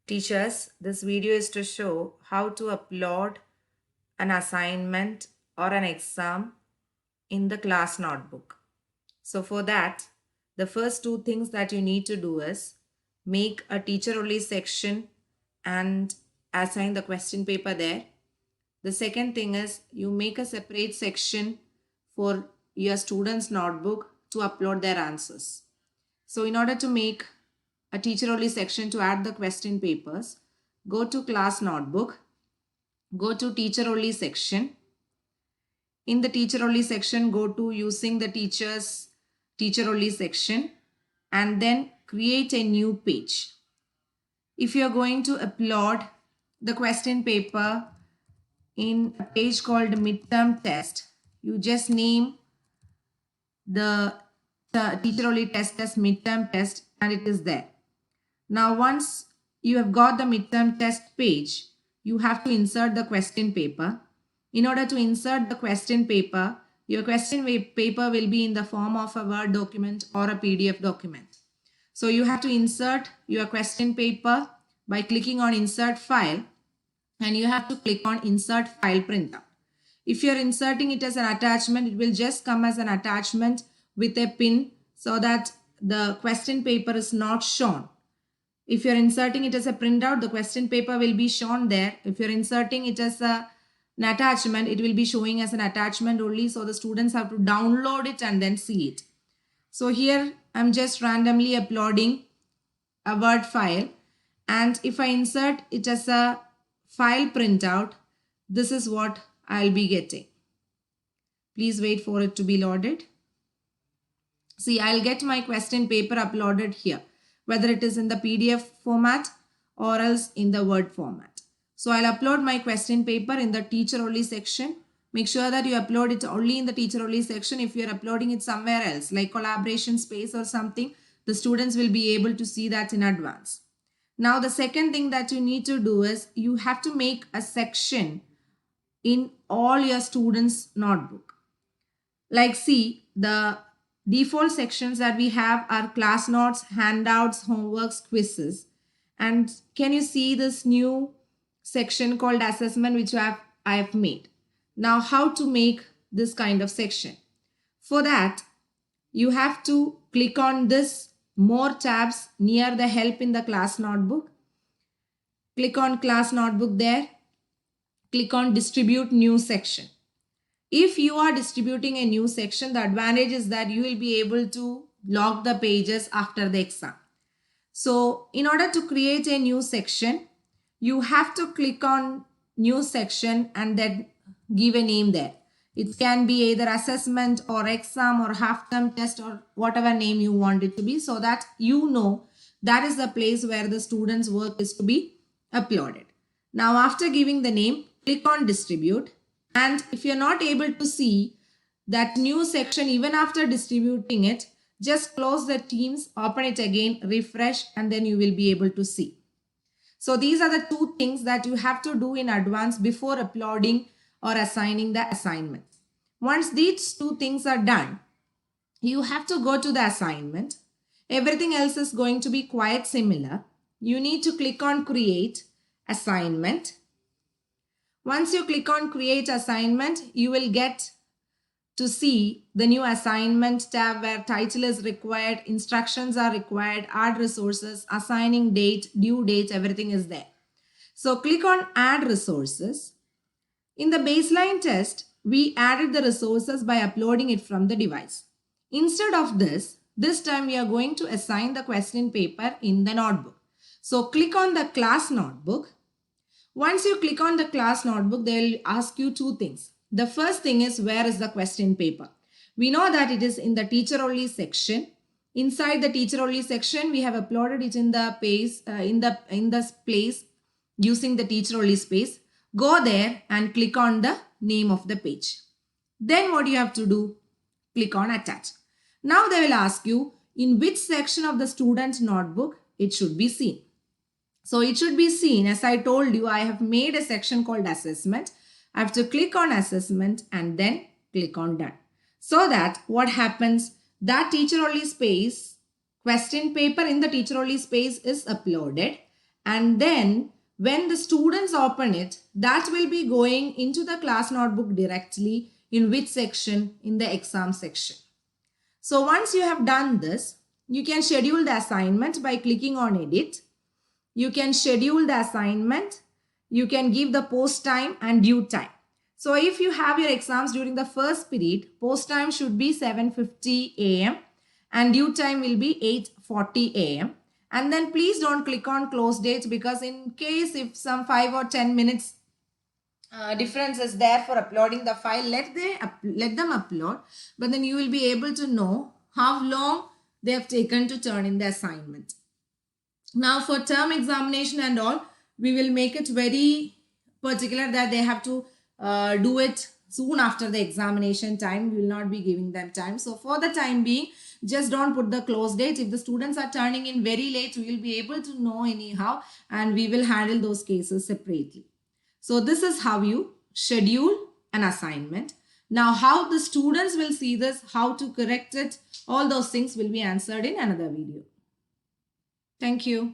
Teachers, this video is to show how to upload an assignment or an exam in the class notebook. So for that, the first two things that you need to do is make a teacher only section and assign the question paper there. The second thing is you make a separate section for your students' notebook to upload their answers. So in order to make a teacher only section to add the question papers, go to class notebook, go to teacher only section. In the teacher only section, go to using the teacher only section and then create a new page. If you are going to upload the question paper in a page called midterm test, you just name the teacher only test as midterm test and it is there. Now once you have got the midterm test page, you have to insert the question paper. In order to insert the question paper, your question paper will be in the form of a Word document or a PDF document. So you have to insert your question paper by clicking on insert file and you have to click on insert file printout. If you're inserting it as an attachment, it will just come as an attachment with a pin so that the question paper is not shown. If you're inserting it as a printout, the question paper will be shown there. If you're inserting it as an attachment, it will be showing as an attachment only. So the students have to download it and then see it. So here I'm just randomly uploading a Word file. And if I insert it as a file printout, this is what I'll be getting. Please wait for it to be loaded. See, I'll get my question paper uploaded here, whether it is in the PDF format or else in the Word format. So I'll upload my question paper in the teacher only section. Make sure that you upload it only in the teacher only section. If you're uploading it somewhere else like collaboration space or something, the students will be able to see that in advance. Now the second thing that you need to do is you have to make a section in all your students' notebook. Like see, the default sections that we have are class notes, handouts, homeworks, quizzes. And can you see this new section called assessment which I have made? Now how to make this kind of section? For that, you have to click on this more tabs near the help in the class notebook. Click on class notebook there. Click on distribute new section. If you are distributing a new section, the advantage is that you will be able to log the pages after the exam. So in order to create a new section, you have to click on new section and then give a name there. It can be either assessment or exam or half-term test or whatever name you want it to be, so that you know that is the place where the student's work is to be uploaded. Now after giving the name, click on distribute. And if you're not able to see that new section even after distributing it, just close the Teams, open it again, refresh, and then you will be able to see. So these are the two things that you have to do in advance before uploading or assigning the assignment. Once these two things are done, you have to go to the assignment. Everything else is going to be quite similar. You need to click on create assignment. Once you click on create assignment, you will get to see the new assignment tab where title is required, instructions are required, add resources, assigning date, due date, everything is there. So click on add resources. In the baseline test, we added the resources by uploading it from the device. Instead of this time we are going to assign the question paper in the notebook. So click on the class notebook. Once you click on the class notebook, they will ask you two things. The first thing is where is the question paper? We know that it is in the teacher only section. Inside the teacher only section, we have uploaded it in the page, in the place using the teacher only space. Go there and click on the name of the page. Then what you have to do? Click on attach. Now they will ask you in which section of the student's notebook it should be seen. So it should be seen, as I told you, I have made a section called assessment. I have to click on assessment and then click on done. So that what happens, that teacher only space, question paper in the teacher only space is uploaded and then when the students open it, that will be going into the class notebook directly. In which section? In the exam section. So once you have done this, you can schedule the assignment by clicking on edit. You can schedule the assignment. You can give the post time and due time. So if you have your exams during the first period, post time should be 7:50 a.m. and due time will be 8:40 a.m. And then please don't click on close date, because in case if some 5 or 10 minutes difference is there for uploading the file, let them upload, but then you will be able to know how long they have taken to turn in the assignment. Now for term examination and all, we will make it very particular that they have to do it soon after the examination time. We will not be giving them time. So for the time being, just don't put the close date. If the students are turning in very late, we will be able to know anyhow, and we will handle those cases separately. So this is how you schedule an assignment. Now how the students will see this, how to correct it, all those things will be answered in another video. Thank you.